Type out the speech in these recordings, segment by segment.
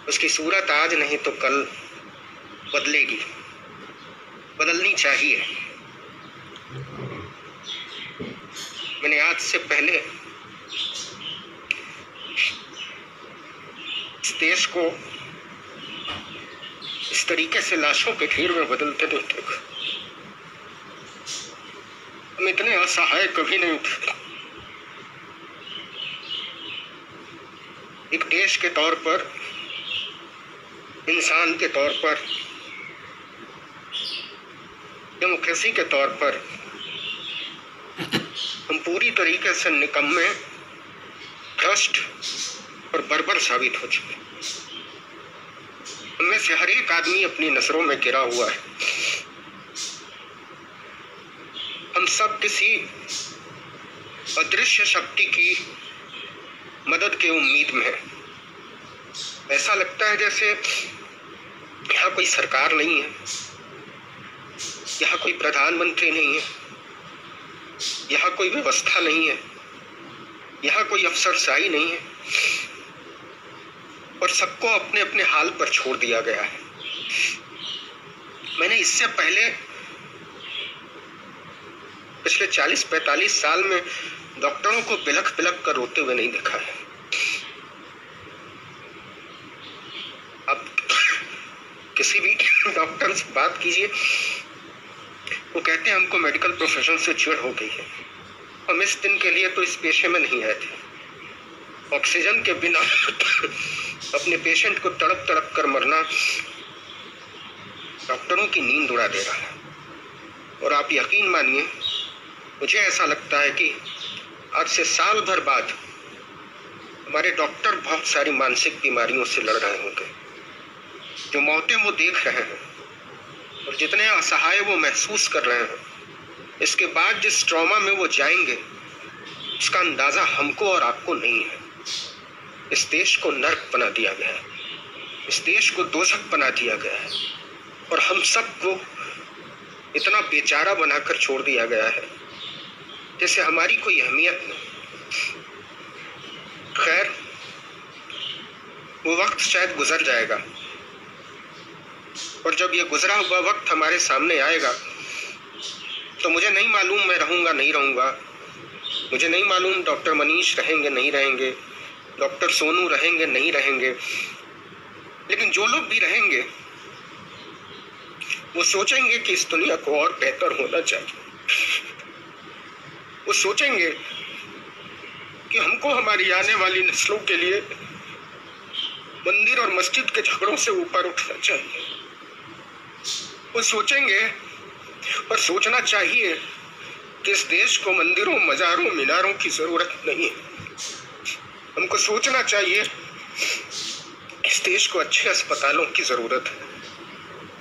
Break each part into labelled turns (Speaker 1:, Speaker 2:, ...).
Speaker 1: उसकी सूरत आज नहीं तो कल बदलेगी, बदलनी चाहिए। मैंने आज से पहले इस देश को इस तरीके से लाशों के ढेर में बदलते नहीं देखा। हम इतने असहाय कभी नहीं थे। एक देश के तौर पर, इंसान के तौर पर, डेमोक्रेसी के तौर पर हम पूरी तरीके से निकम्मे, भ्रष्ट और बर्बर साबित हो चुके। उनमें से हर एक आदमी अपनी नजरों में गिरा हुआ है। हम सब किसी अदृश्य शक्ति की मदद की उम्मीद में है। ऐसा लगता है जैसे यहाँ कोई सरकार नहीं है, यहाँ कोई प्रधानमंत्री नहीं है, यहाँ कोई व्यवस्था नहीं है, यहाँ कोई अफसरशाही नहीं है और सबको अपने अपने हाल पर छोड़ दिया गया है। मैंने इससे पहले पिछले 40-45 साल में डॉक्टरों को बिलख बिलख कर रोते हुए नहीं देखा है। अब किसी भी डॉक्टर से बात कीजिए, वो कहते हैं हमको मेडिकल प्रोफेशन से चिढ़ हो गई है। हम इस दिन के लिए तो इस पेशे में नहीं आए थे। ऑक्सीजन के बिना अपने पेशेंट को तड़प तड़प कर मरना डॉक्टरों की नींद उड़ा दे रहा है। और आप यकीन मानिए, मुझे ऐसा लगता है कि आज से साल भर बाद हमारे डॉक्टर बहुत सारी मानसिक बीमारियों से लड़ रहे होंगे। जो मौतें वो देख रहे हैं और जितने असहाय वो महसूस कर रहे हैं, इसके बाद जिस ट्रॉमा में वो जाएंगे उसका अंदाजा हमको और आपको नहीं है। इस देश को नर्क बना दिया गया है, इस देश को दोजख बना दिया गया है और हम सबको इतना बेचारा बनाकर छोड़ दिया गया है जैसे हमारी कोई अहमियत नहीं। खैर, वो वक्त शायद गुजर जाएगा और जब ये गुजरा हुआ वक्त हमारे सामने आएगा तो मुझे नहीं मालूम मैं रहूँगा नहीं रहूँगा, मुझे नहीं मालूम डॉक्टर मनीष रहेंगे नहीं रहेंगे, डॉक्टर सोनू रहेंगे नहीं रहेंगे, लेकिन जो लोग भी रहेंगे वो सोचेंगे कि इस दुनिया को और बेहतर होना चाहिए। वो सोचेंगे कि हमको हमारी आने वाली नस्लों के लिए मंदिर और मस्जिद के झगड़ों से ऊपर उठना चाहिए। वो सोचेंगे और सोचना चाहिए कि इस देश को मंदिरों, मजारों, मीनारों की जरूरत नहीं है। हमको सोचना चाहिए इस देश को अच्छे अस्पतालों की जरूरत है,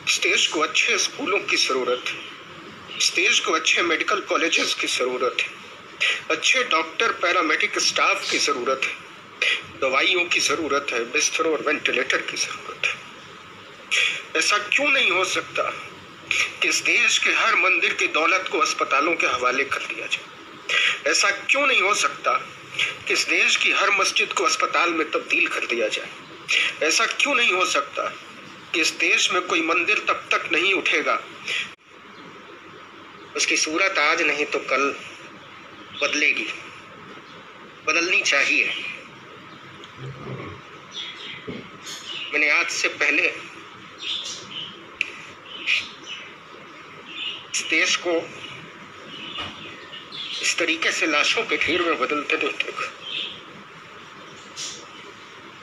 Speaker 1: इस देश को अच्छे स्कूलों की जरूरत है, इस देश को अच्छे मेडिकल कॉलेजेस की जरूरत है, अच्छे डॉक्टर, पैरामेडिक स्टाफ की जरूरत है, दवाइयों की जरूरत है, बिस्तरों और वेंटिलेटर की जरूरत है। ऐसा क्यों नहीं हो सकता कि इस देश के हर मंदिर की दौलत को अस्पतालों के हवाले कर दिया जाए? ऐसा क्यों नहीं हो सकता कि इस देश की हर मस्जिद को अस्पताल में तब्दील कर दिया जाए? ऐसा क्यों नहीं हो सकता कि इस देश में कोई मंदिर तब तक नहीं उठेगा उसकी सूरत आज नहीं तो कल बदलेगी, बदलनी चाहिए। मैंने आज से पहले इस देश को इस तरीके से लाशों के ढेर में बदलते नहीं देखा।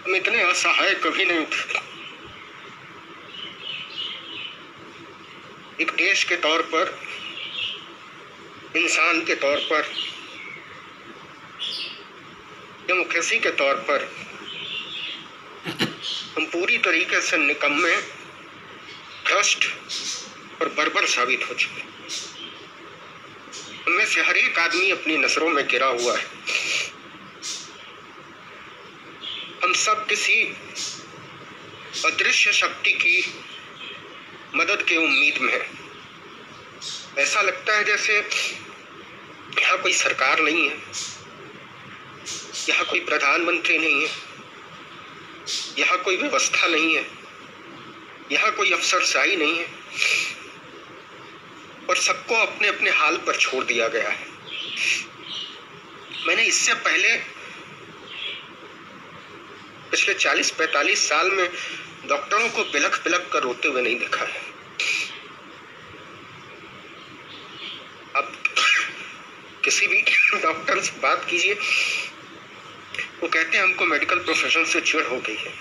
Speaker 1: हम इतने असहाय कभी नहीं थे। एक देश के तौर पर, इंसान के तौर पर, डेमोक्रेसी के तौर पर हम पूरी तरीके से निकम्मे, भ्रष्ट और बर्बर साबित हो चुके। उनमें से हर एक आदमी अपनी नजरों में गिरा हुआ है। हम सब किसी अदृश्य शक्ति की मदद की उम्मीद में है। ऐसा लगता है जैसे यहाँ कोई सरकार नहीं है, यहाँ कोई प्रधानमंत्री नहीं है, यहाँ कोई व्यवस्था नहीं है, यहाँ कोई अफसरशाही नहीं है और सबको अपने अपने हाल पर छोड़ दिया गया है। मैंने इससे पहले पिछले 40-45 साल में डॉक्टरों को बिलख बिलख कर रोते हुए नहीं देखा है। अब किसी भी डॉक्टर से बात कीजिए, वो कहते हैं हमको मेडिकल प्रोफेशन से चिढ़ हो गई है,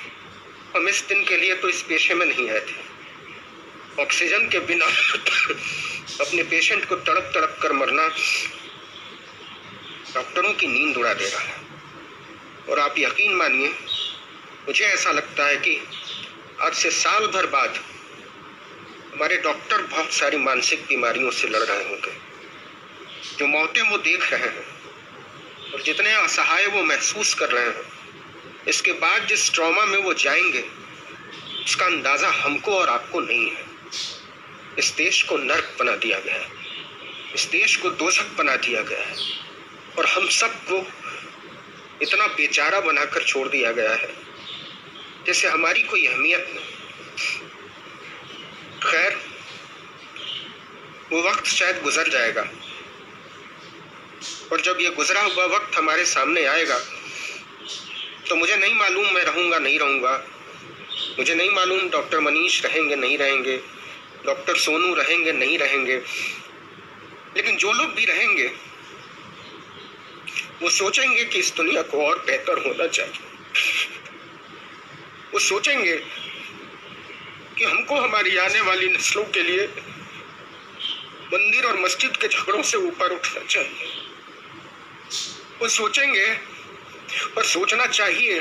Speaker 1: हम इस दिन के लिए तो इस पेशे में नहीं आए थे। ऑक्सीजन के बिना अपने पेशेंट को तड़प तड़प कर मरना डॉक्टरों की नींद उड़ा दे रहा है। और आप यकीन मानिए, मुझे ऐसा लगता है कि आज से साल भर बाद हमारे डॉक्टर बहुत सारी मानसिक बीमारियों से लड़ रहे होंगे। जो मौतें वो देख रहे हैं और जितने असहाय वो महसूस कर रहे हैं, इसके बाद जिस ट्रॉमा में वो जाएंगे उसका अंदाजा हमको और आपको नहीं है। इस देश को नर्क बना दिया गया है, इस देश को दोजख बना दिया गया है और हम सबको इतना बेचारा बनाकर छोड़ दिया गया है जैसे हमारी कोई अहमियत नहीं। खैर, वो वक्त शायद गुजर जाएगा और जब ये गुजरा हुआ वक्त हमारे सामने आएगा तो मुझे नहीं मालूम मैं रहूँगा नहीं रहूँगा, मुझे नहीं मालूम डॉक्टर मनीष रहेंगे नहीं रहेंगे, डॉक्टर सोनू रहेंगे नहीं रहेंगे, लेकिन जो लोग भी रहेंगे वो सोचेंगे कि इस दुनिया को और बेहतर होना चाहिए। वो सोचेंगे कि हमको हमारी आने वाली नस्लों के लिए मंदिर और मस्जिद के झगड़ों से ऊपर उठना चाहिए। वो सोचेंगे और सोचना चाहिए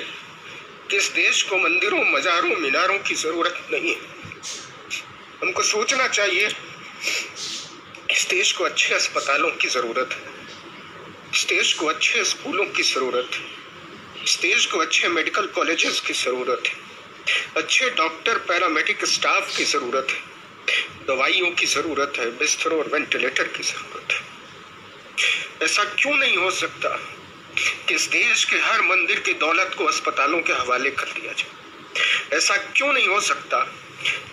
Speaker 1: कि इस देश को मंदिरों, मजारों, मीनारों की जरूरत नहीं है। हमको सोचना चाहिए इस देश को अच्छे अस्पतालों की जरूरत है, इस देश को अच्छे स्कूलों की जरूरत है, इस देश को अच्छे मेडिकल कॉलेजेस की जरूरत है, अच्छे डॉक्टर, पैरामेडिक स्टाफ की जरूरत है, दवाइयों की जरूरत है, बिस्तरों और वेंटिलेटर की जरूरत है। ऐसा क्यों नहीं हो सकता कि इस देश के हर मंदिर की दौलत को अस्पतालों के हवाले कर दिया जाए? ऐसा क्यों नहीं हो सकता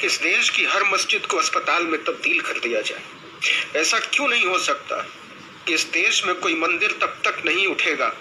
Speaker 1: कि इस देश की हर मस्जिद को अस्पताल में तब्दील कर दिया जाए? ऐसा क्यों नहीं हो सकता कि इस देश में कोई मंदिर तब तक नहीं उठेगा